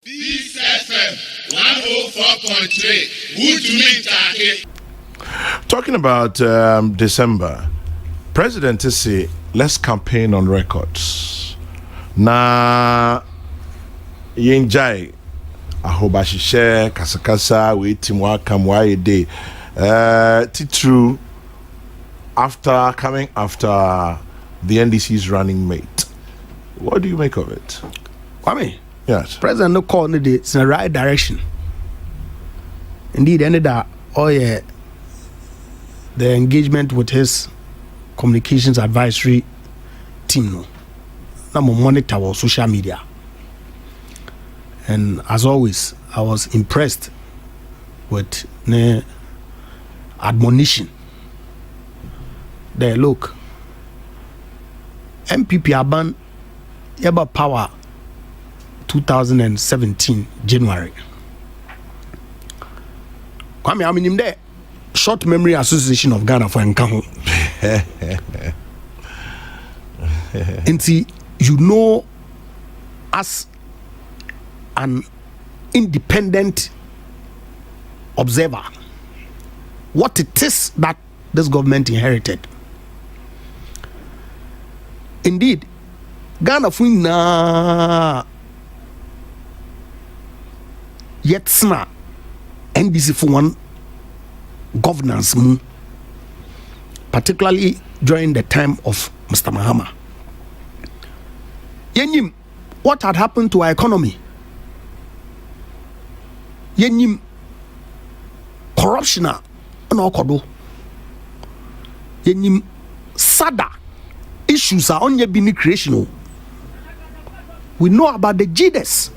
This FM 104.3. Would you mean Talking about December, President say let's campaign on records. Na yenjai ahobashishe kasakasa we timwa kamwa day. Titru after coming after the NDC's running mate. What do you make of it? Kwame. Yes. President no call it in the right direction. Indeed, ended that the engagement with his communications advisory team no. Now monitor our social media. And as always, I was impressed with the admonition. There, look, MPP Aban Yaba Power 2017 January. Kwame, I mean him there. Short Memory Association of Ghana for Nkaho. And see, you know, as an independent observer, what it is that this government inherited. Indeed, Ghana Fuina yet sna NDC for one governance, particularly during the time of Mr. Mahama. Yenyim, what had happened to our economy? Yenyim, corruption no kodo. Yenyim, sada issues are on your bini creational. We know about the GDS.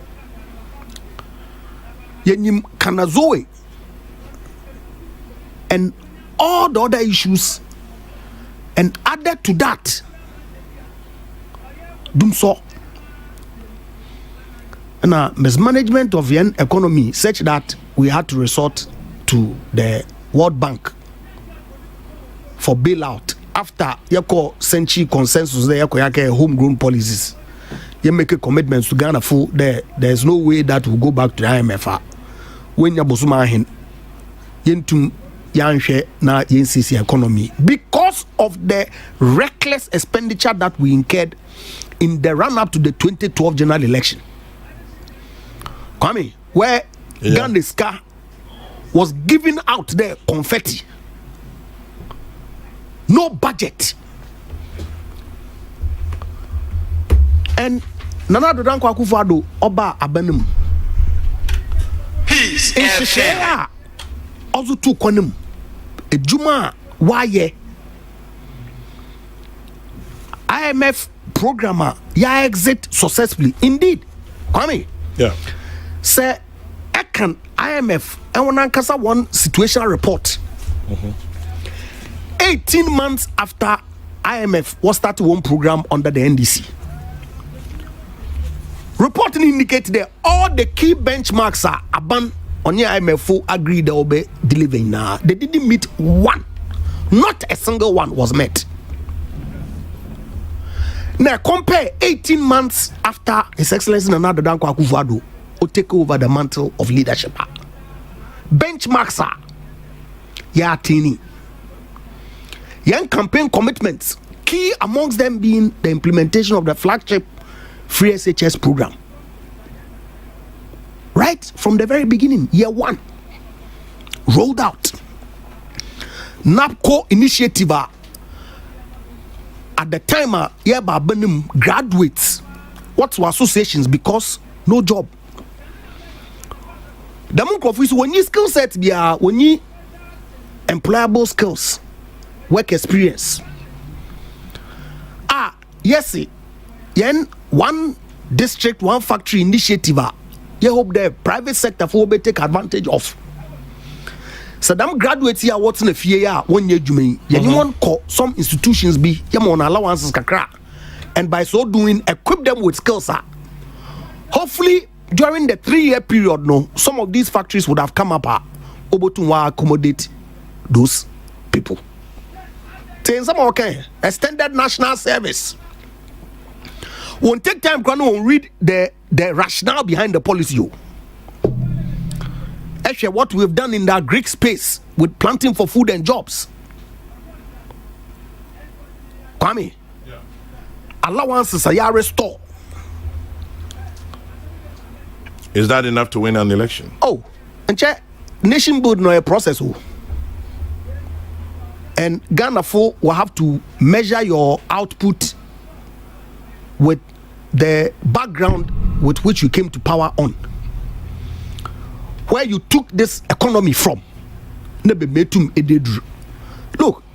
Yenyim Kanazoe and all the other issues, and added to that, Dumso and mismanagement of the economy such that we had to resort to the World Bank for bailout after Yako Senchi consensus there Yako homegrown policies. You make a commitments to Ghana full there's no way that will go back to the IMF. When Yabosuma hin yentum yanshe na YNCC economy because of the reckless expenditure that we incurred in the run-up to the 2012 general election. Kwame, where Ghana's car was giving out there confetti, no budget, and Nana Dodanko Akufo-Addo Oba Abanim. Share also to Konum a Juma why IMF programmer ya exit successfully. Indeed, Kwame. Yeah. Say I can IMF and when Ankasa one situational report. 18 months after IMF was started one program under the NDC. Reporting indicates that all the key benchmarks are abandoned on the IMF agreed they will be delivering now. They didn't meet one. Not a single one was met. Now compare 18 months after His Excellency Nana Dodanko Akufo-Addo will take over the mantle of leadership. Benchmarks are tiny. Young campaign commitments, key amongst them being the implementation of the flagship Free SHS program. Right from the very beginning, year one, rolled out. NAPCO initiative at the time, graduates. What were associations because no job. The monk of when you skill set be when you employable skills, work experience. Yes, yen one district, one factory initiative. You hope the private sector will be take advantage of. So them graduates here what's in a fear 1 year jume. Anyone call some institutions be on allowances kakra, and by so doing equip them with skills. Hopefully during the 3-year period, no, some of these factories would have come up able to accommodate those people. Some okay, extended national service. Won't take time to read the rationale behind the policy. Actually, what we've done in that Greek space with planting for food and jobs. Kwame, allowances are restore. Is that enough to win an election? Oh, and check nation building no a process. And Ghana will have to measure your output with the background with which you came to power on, where you took this economy from. Look,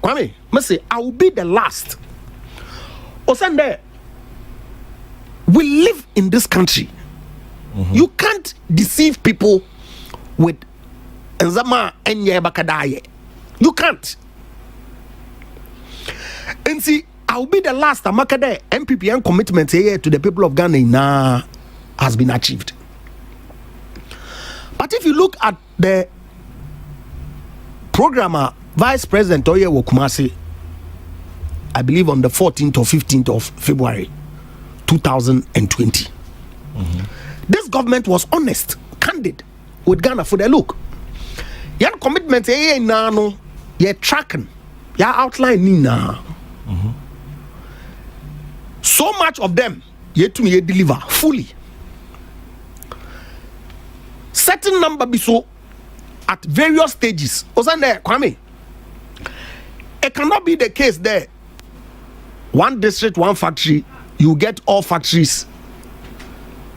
Kwame, I will be the last. Osande, we live in this country. You can't deceive people with Nzama Enye Bakadaye. You can't. And see, I'll be the last Amakade MPPN commitment here to the people of Ghana has been achieved. But if you look at the programmer, Vice President Oye Wokumasi, I believe on the 14th or 15th of February 2020. This government was honest, candid with Ghana for the look. Your commitment here now, you're tracking, you're outlining now. So much of them yet to me deliver fully. Certain number be so at various stages. Wasn't there, Kwame? It cannot be the case there. One district, one factory, you get all factories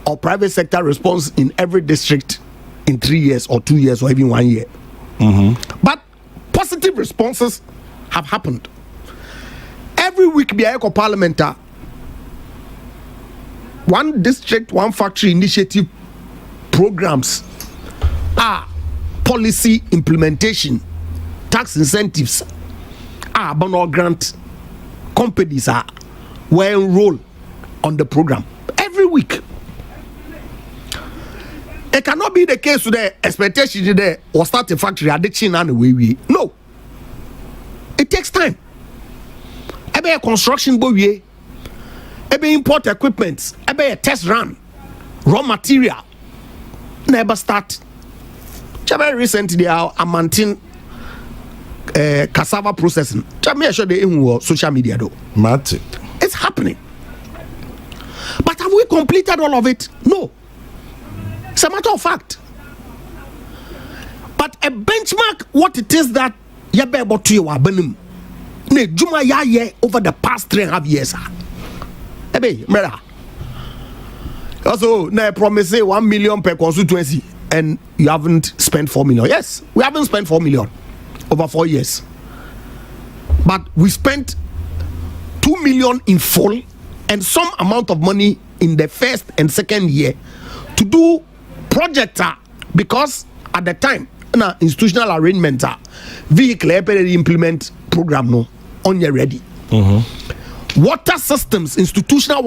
or private sector response in every district in 3 years or 2 years or even 1 year. But positive responses have happened. Every week, be a parliamentar. One district, one factory initiative programs are policy implementation, tax incentives, bonus grant companies are well enrolled on the program every week. It cannot be the case with the expectation today or start a factory addiction and we. No. It takes time. Ebe construction bowie, ebe import equipment, ebe a test run, raw material, never start. Very recently, I'm maintain cassava processing. Me sure they in social media though. Matic. It's happening. But have we completed all of it? No. It's a matter of fact. But a benchmark, what it is that you be able to you ne juma ya over the past 3.5 years. Ebe, mera. Also, na promise 1 million per constituency, and you haven't spent 4 million. Yes, we haven't spent 4 million over 4 years, but we spent 2 million in full and some amount of money in the first and second year to do project because at the time na institutional arrangement vehicle implement program no on your ready. Water systems, institutional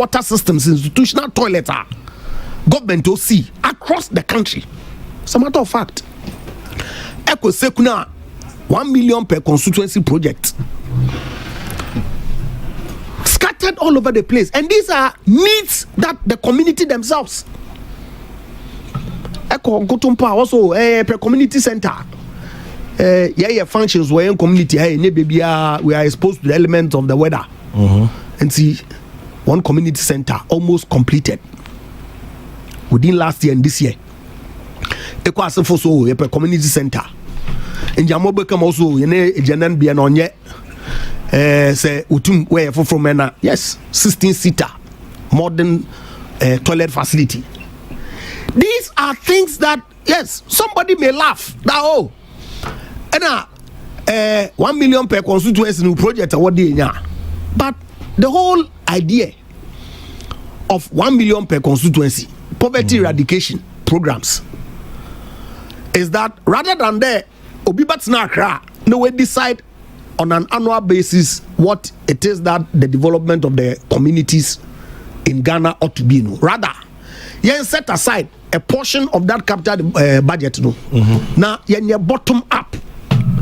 toilet government to see across the country. As a matter of fact, Echo Sekuna 1 million per constituency project scattered all over the place, and these are needs that the community themselves. Echo Gotumpa also per community center. Functions where in community we are exposed to the elements of the weather. And see, one community center almost completed within last year and this year. Echo Asenfoso per community center. In Jamobe come also Janan Bianonye say Utum where from Mena. Yes, 16-seater modern toilet facility. These are things that yes, somebody may laugh that 1 million per constituency new project what they but the whole idea of 1 million per constituency poverty eradication programs is that rather than there no we decide on an annual basis what it is that the development of the communities in Ghana ought to be. Rather, set aside a portion of that capital budget. Now, bottom up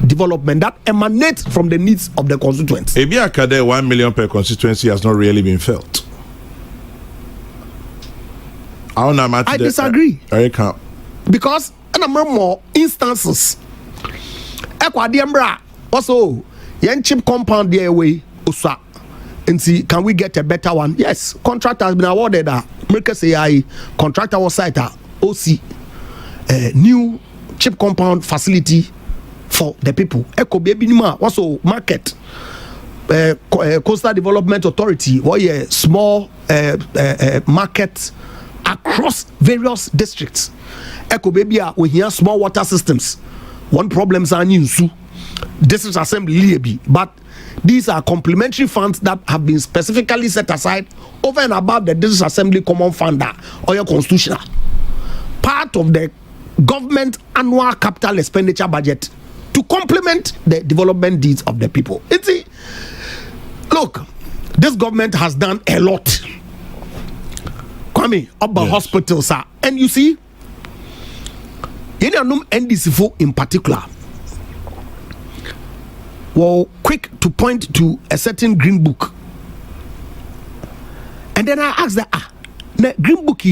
development that emanates from the needs of the constituents. Ebiakade 1 million per constituency has not really been felt. I disagree. Because and more instances. Also, yen chip compound the way usa. And see, can we get a better one? Yes, contractor has been awarded a Mercer AI contractor was site OC new chip compound facility for the people. Echo baby nima also market Coastal Development Authority or a small market across various districts. Echo baby we hear small water systems. One problems are new district assembly, but these are complementary funds that have been specifically set aside over and above the district assembly common fund or your constitutional part of the government annual capital expenditure budget to complement the development needs of the people. See, look, this government has done a lot. Kwame, about hospitals, sir. And you see, NDC in particular, well, quick to point to a certain green book. And then I asked that, the green book,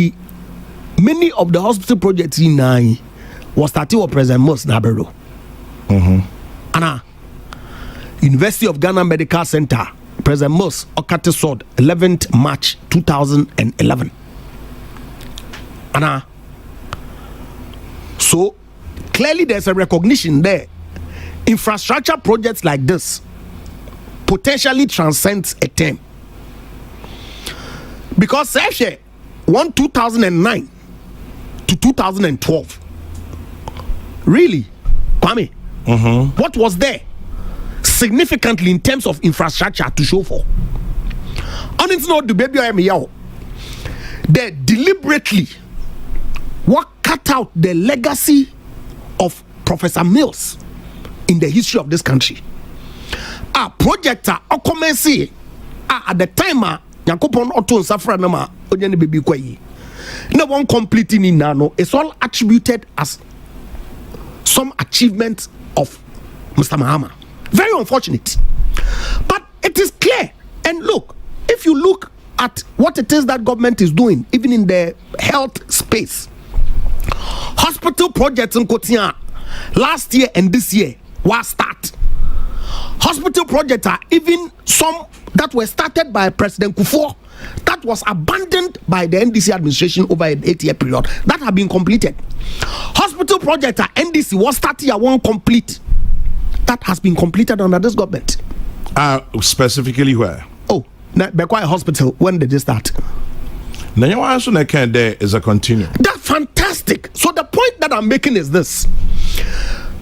many of the hospital projects in Nai was started with President Mercer Nabero. Anna, University of Ghana Medical Center, President Mercer Okate Sword, 11th March 2011. Anna, so clearly there's a recognition there. Infrastructure projects like this potentially transcends a term, because 2009 to 2012, really, Kwame, what was there significantly in terms of infrastructure to show for? On it's not the baby they deliberately what cut out the legacy of Professor Mills in the history of this country. Projector commence at the time Yakopon Otto Safra Nama Ojani Baby Kwai. No one completing in Nano. It's all attributed as some achievement of Mr. Mahama. Very unfortunate. But it is clear. And look, if you look at what it is that government is doing, even in the health space, hospital projects in Kotia last year and this year was start. Hospital projects are even some that were started by President Kufuor that was abandoned by the NDC administration over an 8-year period that have been completed. Hospital projects are NDC was started at one complete that has been completed under this government. Specifically where? Oh, Bekwai Hospital. When did they start? Now there is a continuum. That's fantastic. So the point that I'm making is this: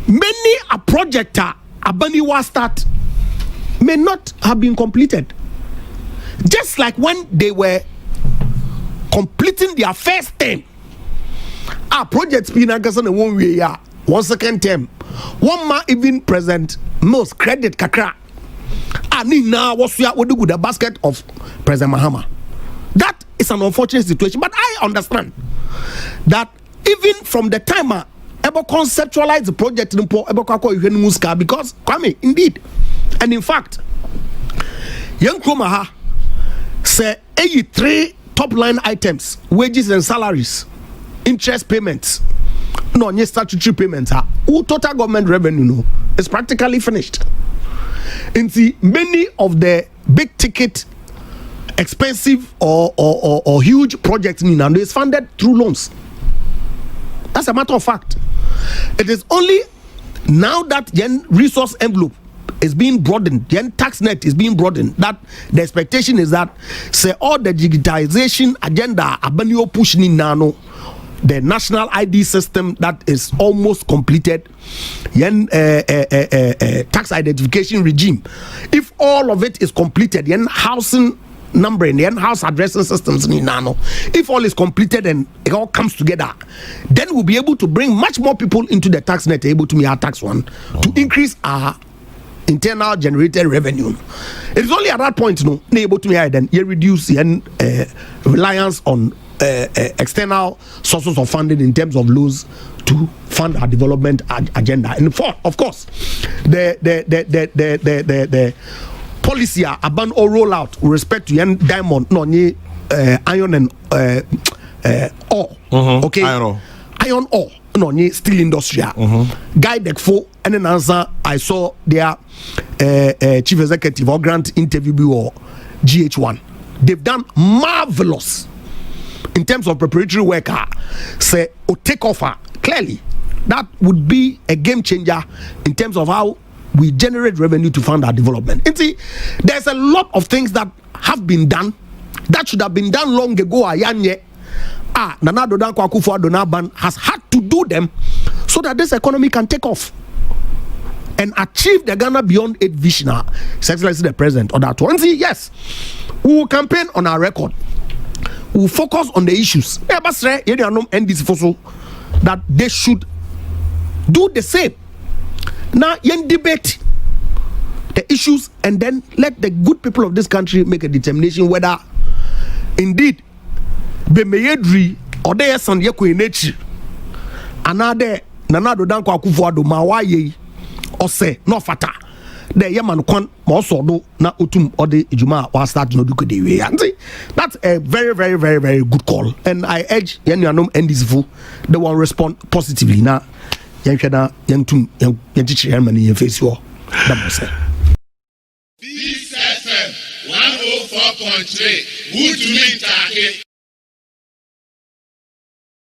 many a project Abaniwa start may not have been completed. Just like when they were completing their first term, our projects been and 1 year, 1 second term, one man even present most credit kakra. And now what we do with the basket of President Mahama. That is an unfortunate situation, but I understand that even from the time Ebo conceptualize the project because Kwame, indeed, and in fact, Young Kromaha say 83 top line items, wages and salaries, interest payments, no statutory payments, total government revenue is practically finished. And see, many of the big ticket, expensive or huge projects in Nando is funded through loans. That's a matter of fact. It is only now that the resource envelope is being broadened, the tax net is being broadened, that the expectation is that say all the digitization agenda Abanio pushing in Nano, the national ID system that is almost completed, tax identification regime, if all of it is completed, housing numbering, house addressing systems in Nano, if all is completed and it all comes together, then we'll be able to bring much more people into the tax net, able to meet our tax one, to increase our internal generated revenue. It is only at that point, able to then you reduce reliance on external sources of funding in terms of loans to fund our development agenda. And of course, the policy aban or rollout with respect to diamond, iron and ore. Okay, iron ore. No, steel industry. Guy Dekfo and then answer. I saw their chief executive or grant interview or GH1. They've done marvelous in terms of preparatory work. Say or take offer clearly. That would be a game changer in terms of how we generate revenue to fund our development. And see, there's a lot of things that have been done that should have been done long ago. Nana Addo Dankwa Akufo-Addo Naban has had to do them so that this economy can take off and achieve the Ghana Beyond 8 vision. His Excellency the President on that one. See, yes, we will campaign on our record. We will focus on the issues. That they should do the same. Now, you debate the issues and then let the good people of this country make a determination whether indeed Bemeyedri or there is some yeko in nature. Another Nana Addo Dankwa Akufo-Addo Mawaye or say no fata. The Yaman Kwan also do na utum or the Ijuma or start no duke de way. That's a very, very, very, very good call. And I urge Yanyanum and this fool, they will respond positively. Now, Yankada, Yantum, Yantichi Herman in face you. This FM 104.3. Good to meet